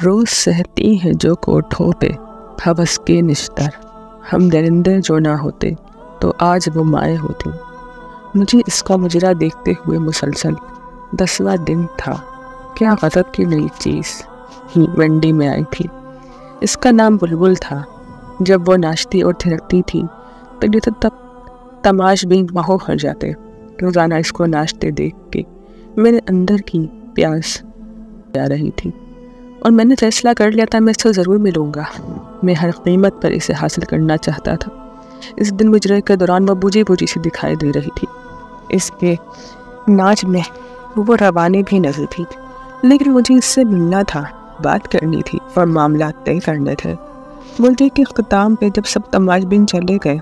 روز سہتی ہیں جو کوٹھوں پہ ہوس کے نشتر، ہم درندے جو نہ ہوتے تو آج وہ مائیں ہوتی۔ مجھے اس کا مجرا دیکھتے ہوئے مسلسل 10واں دن تھا۔ کیا غضب کی نئی چیز ہی منڈی میں آئی تھی۔ اس کا نام بلبل تھا۔ جب وہ ناچتی اور تھرکتی تھی تو جیسے تب تماش بین ماہو ہر جاتے۔ روزانہ اس کو ناچتے دیکھ کے میرے اندر کی پیاس جا رہی تھی اور میں نے فیصلہ کر لیا تھا میں اس سے ضرور ملوں گا۔ میں ہر قیمت پر اسے حاصل کرنا چاہتا تھا۔ اس دن مجرے کے دوران وہ بوجھی بوجھی سی دکھائی دے رہی تھی۔ اس کے ناچ میں وہ روانی بھی نظر تھی، لیکن مجھے اس سے ملنا تھا، بات کرنی تھی اور معاملات طے کرنے تھے۔ ملٹی کے اختتام پہ جب سب تماش بین چلے گئے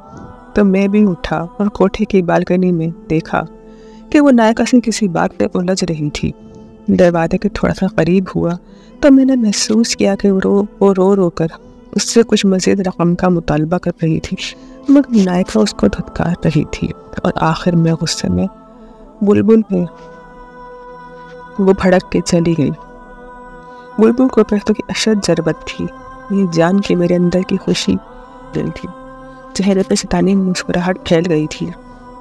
تو میں بھی اٹھا اور کوٹھے کی بالکنی میں دیکھا کہ وہ نائکا سے کسی بات پہ الجھ رہی تھی۔ دروازے کے تھوڑا سا قریب ہوا تو میں نے محسوس کیا کہ وہ رو رو کر اس سے کچھ مزید رقم کا مطالبہ کر رہی تھی، مگر نائکا اس کو دھتکار رہی تھی اور آخر میں غصے میں بلبل پہ وہ بھڑک کے چلی گئی۔ بلبل کو پیسوں کی اشد ضرورت تھی، یہ جان کے میرے اندر کی خوشی دل تھی۔ چہرے پہ شیطانی مسکراہٹ پھیل گئی تھی۔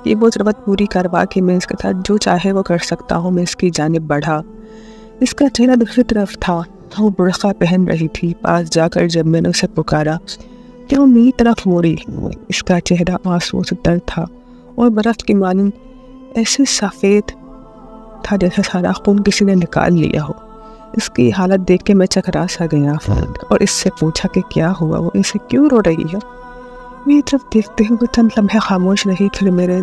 یہ وہ ضرورت پوری کروا کے میں اس کے ساتھ جو چاہے وہ کر سکتا ہوں، میں اس کی جانب بڑھا۔ اس کا چہرہ دوسری طرف تھا، وہ برقع پہن رہی تھی۔ پاس جا کر جب میں نے اسے پکارا کہ وہ میری طرف موڑی، اس کا چہرہ آنسوؤں سے تر تھا اور برف کی مانند ایسے سفید تھا جیسے سارا خون کسی نے نکال لیا ہو۔ اس کی حالت دیکھ کے میں چکرا سا گیا اور اس سے پوچھا کہ کیا ہوا، وہ اسے کیوں رو رہی ہے۔ میری طرف دیکھتے ہوئے چند لمحے خاموش رہی، پھر میرے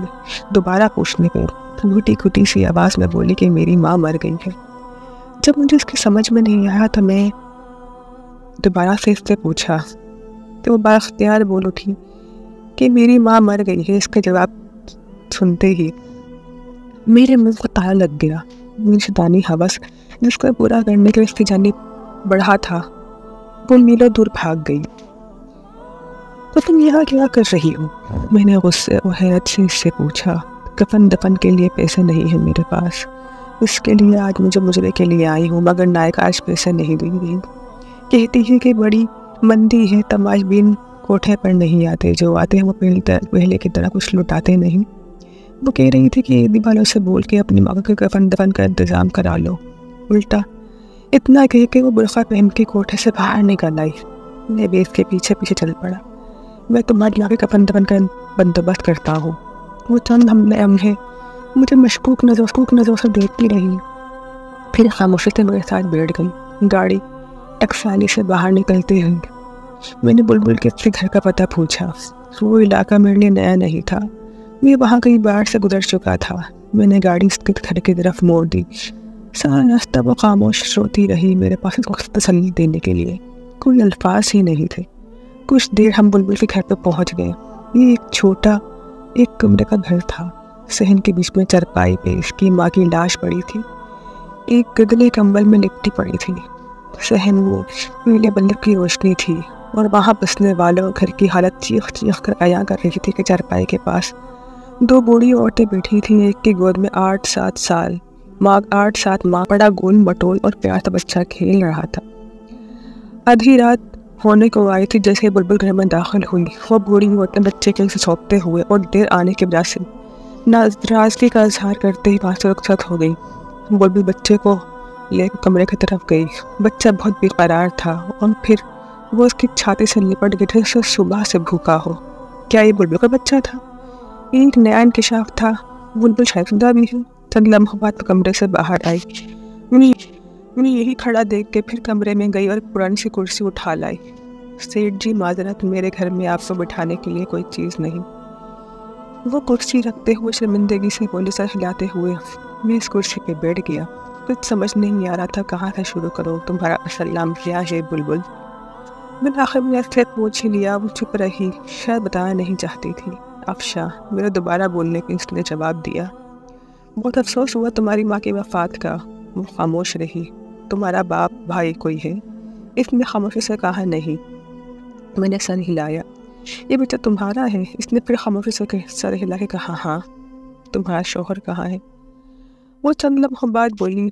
دوبارہ پوچھنے پہ گھٹی گھٹی سی آواز میں بولی کہ میری ماں مر گئی ہے۔ جب مجھے اس کی سمجھ میں نہیں آیا تو میں دوبارہ سے اس سے پوچھا تو وہ بااختیار بول اٹھی کہ میری ماں مر گئی ہے۔ اس کا جواب سنتے ہی میرے منہ کو تالا لگ گیا۔ میری شیطانی ہوس جس کو پورا کرنے کے اس کی جانب بڑھا تھا وہ میلوں دور بھاگ گئی۔ تو تم یہاں کیا کر رہی ہو؟ میں نے غصے اور حیرت سے اس سے پوچھا۔ کفن دفن کے لیے پیسے نہیں ہیں میرے پاس، اس کے لیے آج مجھے مجرے کے لیے آئی ہوں، مگر نائکا آج پیسے نہیں دیں گی۔ کہتی ہے کہ بڑی مندی ہے، تماش بین کوٹھے پر نہیں آتے، جو آتے ہیں وہ پہلے کی طرح کچھ لٹاتے نہیں۔ وہ کہہ رہی تھی کہ عیدی والوں سے بول کے اپنی ماں کے کفن دفن کا انتظام کرا لو۔ الٹا اتنا کہہ کے وہ برقع پہن کے کوٹھے سے باہر نکل آئی۔ میں بھی اس کے پیچھے پیچھے چل پڑا۔ میں تمہاری ماں کے کفن دفن کا بندوبست کرتا ہوں۔ وہ چند لمحے مجھے مشکوک نظروں سے دیکھتی رہی، پھر خاموشی سے میرے ساتھ بیٹھ گئی۔ گاڑی ٹکسالی سے باہر نکلتے ہوئی میں نے بلبل کے اپنے گھر کا پتہ پوچھا۔ وہ علاقہ میرے لیے نیا نہیں تھا، میں وہاں کئی بار سے گزر چکا تھا۔ میں نے گاڑی اس کے گھر کی طرف موڑ دی۔ سارا راستہ وہ خاموش روتی رہی، میرے پاس اس کو تسلی دینے کے لیے کوئی الفاظ ہی نہیں تھے۔ کچھ دیر ہم بلبل کے گھر پہ پہنچ گئے۔ یہ ایک چھوٹا ایک کمرے کا گھر تھا۔ صحن کے بیچ میں چرپائی پہ اس کی ماں کی لاش پڑی تھی، ایک گدلے کمبل میں لپٹی پڑی تھی۔ صحن وہ پیلے بلب کی روشنی تھی اور وہاں بسنے والوں گھر کی حالت چیخ چیخ کر عیاں کر رہی تھی کہ چرپائی کے پاس دو بوڑھی عورتیں بیٹھی تھیں، ایک کی گود میں 8-7 ماں بڑا گول مٹول اور پیارا سا بچہ کھیل رہا تھا۔ آدھی رات ہونے کو آئی تھی جیسے بلبل گھر میں داخل ہوئی۔ وہ بوڑھی عورتیں بچے کے سونپتے ہوئے اور دیر آنے کی وجہ سے ناراضگی کا اظہار کرتے ہی وہاں سے رخصت ہو گئی۔ بلبل بچے کو لے کر کمرے کی طرف گئی۔ بچہ بہت بے قرار تھا اور پھر وہ اس کی چھاتی سے لپٹ گئی جیسے صبح سے بھوکا ہو۔ کیا یہ بلبل کا بچہ تھا؟ ایک نیا انکشاف تھا۔ بلبل شاید زندہ بھی ہے۔ چند لمحوں بعد کمرے سے باہر آئی۔ میں یہی کھڑا دیکھ کے پھر کمرے میں گئی اور پرانی سی کرسی اٹھا لائی۔ سیٹھ جی معذرت، میرے گھر میں آپ کو بٹھانے کے لیے کوئی چیز نہیں۔ وہ کرسی رکھتے ہوئے شرمندگی سے بولے، سر ہلاتے ہوئے میں اس کرسی پہ بیٹھ گیا۔ کچھ سمجھ نہیں آ رہا تھا کہاں سے شروع کروں۔ تمہارا اصل نام کیا ہے بلبل؟ بالآخر میں اس سے پوچھ ہی لیا۔ وہ چپ رہی، شاید بتانا نہیں چاہتی تھی۔ افشا، میرے دوبارہ بولنے پہ اس نے جواب دیا۔ بہت افسوس ہوا تمہاری ماں کی وفات کا۔ وہ خاموش رہی۔ تمہارا باپ بھائی کوئی ہے؟ اس نے خاموشی سے کہا، نہیں۔ میں نے سر ہلایا۔ یہ بچہ تمہارا ہے؟ اس نے پھر خاموشی سے سر ہلا کے کہا، ہاں۔ تمہارا شوہر کہاں ہے؟ وہ چند لمحوں بعد بولی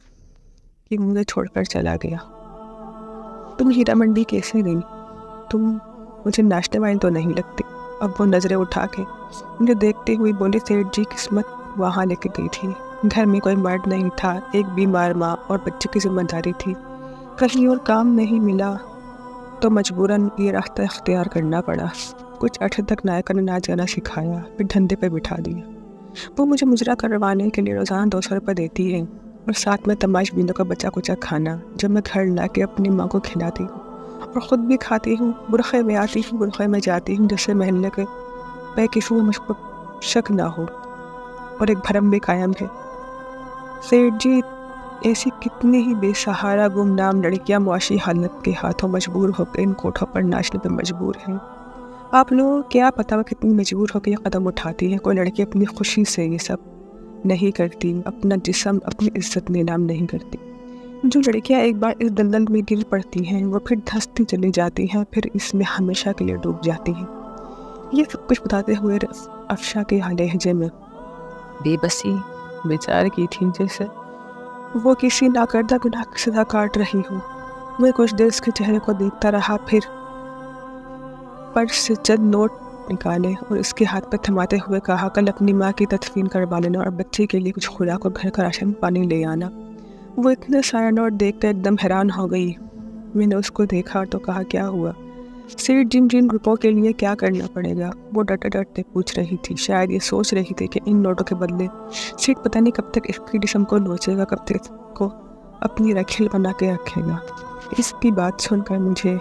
کہ مجھے چھوڑ کر چلا گیا۔ तुम हीरा मंडी कैसे गई? तुम मुझे नाचने वाली तो नहीं लगती। अब वो नज़रें उठा के मुझे देखते हुए बोले, सेठ जी किस्मत वहाँ लेके गई थी। घर में कोई मर्द नहीं था, एक बीमार माँ और बच्चे की जिम्मेदारी थी। कहीं और काम नहीं मिला तो मजबूरन ये रास्ता इख्तियार करना पड़ा। कुछ अर्से तक नायका ने नाच गाना सिखाया, फिर धंधे पे बिठा दिया। वो मुझे मुजरा करवाने के लिए रोज़ाना 200 रुपये देती है और साथ में तमाश बीनों का बचा कुचा खाना जो मैं घर ला के अपनी माँ को खिलाती हूँ और ख़ुद भी खाती हूँ। बुरखे में आती हूँ, बुरखे में जाती हूँ, जिससे महल्ले के पे किसी को मुझ पर शक ना हो और एक भरम भी कायम है। सेठ जी, ऐसी कितनी ही बेसहारा गुमनाम लड़कियां मुआशी हालत के हाथों मजबूर होकर इन कोठों पर नाचने पर मजबूर हैं। आप लोगों को क्या पता वो कितनी मजबूर होकर ये कदम उठाती है। कोई लड़की अपनी खुशी से ये सब नहीं करती, अपना जिस्म अपनी इज्जत नीलाम नहीं करती। जो लड़कियां एक बार इस दलदल में गिर पड़ती हैं वो फिर धंसती चली जाती हैं, फिर इसमें हमेशा के लिए डूब जाती हैं। ये सब कुछ बताते हुए अफशा के लहजे में बेबसी विचार की थी जैसे वो किसी नाकर्दा गुनाह की सजा काट रही हो। मैं कुछ देर उसके चेहरे को देखता रहा, फिर पर्स से चंद नोट निकाले और उसके हाथ पर थमाते हुए कहा, कल अपनी माँ की तदफीन करवा लेना और बच्चे के लिए कुछ खुराक और घर का राशन पानी ले आना। वो इतने सारे नोट देखकर एकदम हैरान हो गई। मैंने उसको देखा तो कहा, क्या हुआ सेठ? जिन रुपयों के लिए क्या करना पड़ेगा? वो डरते डरते पूछ रही थी। शायद ये सोच रही थी कि इन नोटों के बदले सेठ पता नहीं कब तक इसकी जिस्म को नोचेगा, कब तक इसको अपनी रखील बना के रखेगा। इसकी बात सुनकर मुझे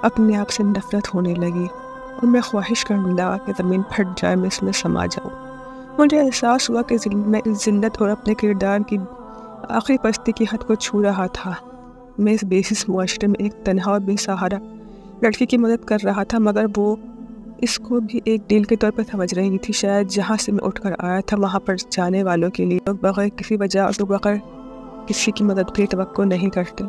अपने आप से नफरत होने लगी और मैं ख्वाहिश करने लगा कि ज़मीन फट जाए, मैं इसमें समा जाऊँ। मुझे एहसास हुआ कि मैं इस जिल्लत और अपने किरदार की आखिरी पस्ती की हद को छू रहा था। मैं इस बेसिस मुआशरे में एक तन्हा और बेसहारा लड़की की मदद कर रहा था, मगर वो इसको भी एक डील के तौर पर समझ रही थी। शायद जहाँ से मैं उठकर आया था वहाँ पर जाने वालों के लिए लोग बगैर किसी वजह और बगैर किसी की मदद की तवक्को नहीं करते।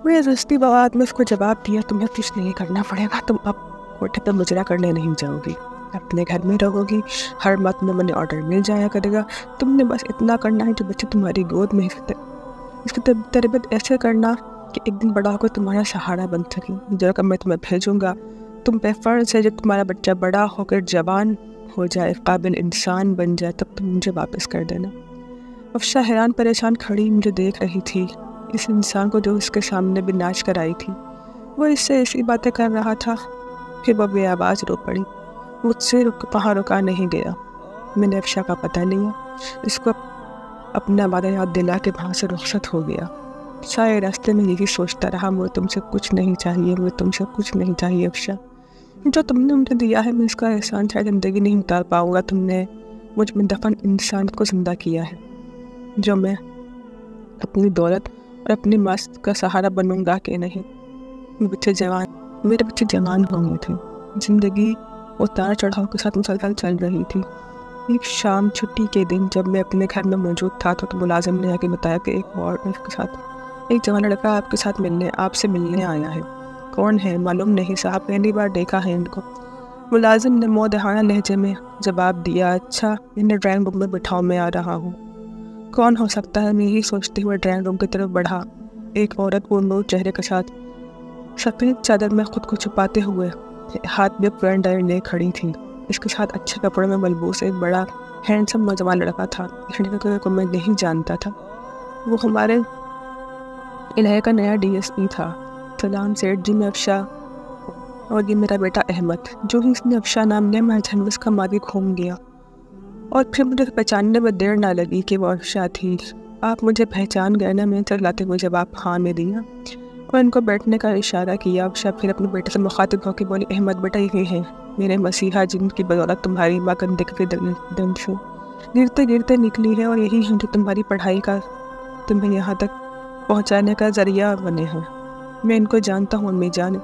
मैं दस्ती बात में उसको जवाब दिया, तुम्हें कुछ नहीं करना पड़ेगा, तुम अब कोठे पर मुजरा करने नहीं जाओगी, अपने घर में रहोगी, हर मत में मनी ऑर्डर मिल जाया करेगा। तुमने बस इतना करना है जो बच्चे तुम्हारी गोद में इसकी तरबियत ऐसे करना कि एक दिन बड़ा होकर तुम्हारा सहारा बन सके। जो रकम मैं तुम्हें भेजूँगा तुम पे फ़र्ज़ है, जब तुम्हारा बच्चा बड़ा होकर जवान हो जाए, काबिल इंसान बन जाए, तब तुम मुझे वापस कर देना। अफशा हैरान परेशान खड़ी मुझे देख रही थी, इस इंसान को जो उसके सामने भी नाच कर आई थी। वो इससे ऐसी बातें कर रहा था, फिर वो बेआवाज़ रो पड़ी। मुझसे वहाँ रुका नहीं गया। मैंने अफशा का पता लिया, इसको अपना वादा याद दिला के वहाँ से रुखसत हो गया। सारे रास्ते में यही सोचता रहा, मुझे तुमसे कुछ नहीं चाहिए, मुझे तुमसे कुछ नहीं चाहिए अफशा। जो तुमने मुझे दिया है मैं इसका एहसान शायद ज़िंदगी नहीं उतार पाऊँगा। तुमने मुझ में दफन इंसान को ज़िंदा किया है, जो मैं अपनी दौलत और अपनी माँ का सहारा बनूंगा कि नहीं। मेरे बच्चे जवान हो गए थे, ज़िंदगी उतार चढ़ाव के साथ मुसलसल चल रही थी। एक शाम छुट्टी के दिन जब मैं अपने घर में मौजूद था तो मुलाजिम ने आके बताया कि एक जवान लड़का आपसे मिलने आया है। कौन है? मालूम नहीं साहब, पहली बार देखा है इनको। मुलाजिम ने मोदहाना लहजे में जवाब दिया, अच्छा इन्हें ड्राइंग रूम में बिठाओ, मैं आ रहा हूँ। कौन हो सकता है? मैं यही सोचते हुए ड्राइंग रूम की तरफ बढ़ा। एक औरत पुरनूर चेहरे के साथ सफ़ेद चादर में खुद को छुपाते हुए हाथ में पुरानी डायरी ले खड़ी थी। इसके साथ अच्छे कपड़ों में मलबूस एक बड़ा हैंडसम नौजवान लड़का था। लड़के को मैं नहीं जानता था, वो हमारे इलाके का नया DSP था। सलाम सेठ जी, मैं अफशा और ये मेरा बेटा अहमद। जो ही इसने अफशा नाम लिया मैं झन उसका मादी घूम गया और फिर मुझे पहचानने में देर ना लगी कि वो अफशा थी। आप मुझे पहचान गए ना? मैं चलाते हुए जवाब हाँ में दिया और इनको बैठने का इशारा किया। अफशा फिर अपने बेटे से मुखातिब होकर बोली, अहमद बेटा यही है मेरे मसीहा, जिनकी बदौलत तुम्हारी माँ कंधे के दम से गिरते गिरते निकली है और यही है जो तुम्हारी पढ़ाई का तुम्हें यहाँ तक पहुँचाने का ज़रिया बने हैं। मैं इनको जानता हूँ अम्मी जान,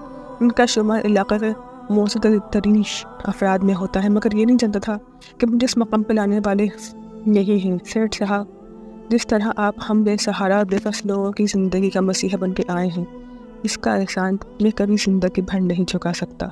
इनका शुमार इलाक़े के मौजूद तरीन अफराद में होता है, मगर ये नहीं जानता था कि मुझे इस मकाम पर लाने वाले यही हैं। सेठ साहब, जिस तरह आप हम बेसहारा और बेकस लोगों की ज़िंदगी का मसीहा बन के आए हैं, इसका एहसान मैं कभी ज़िंदगी भर नहीं चुका सकता।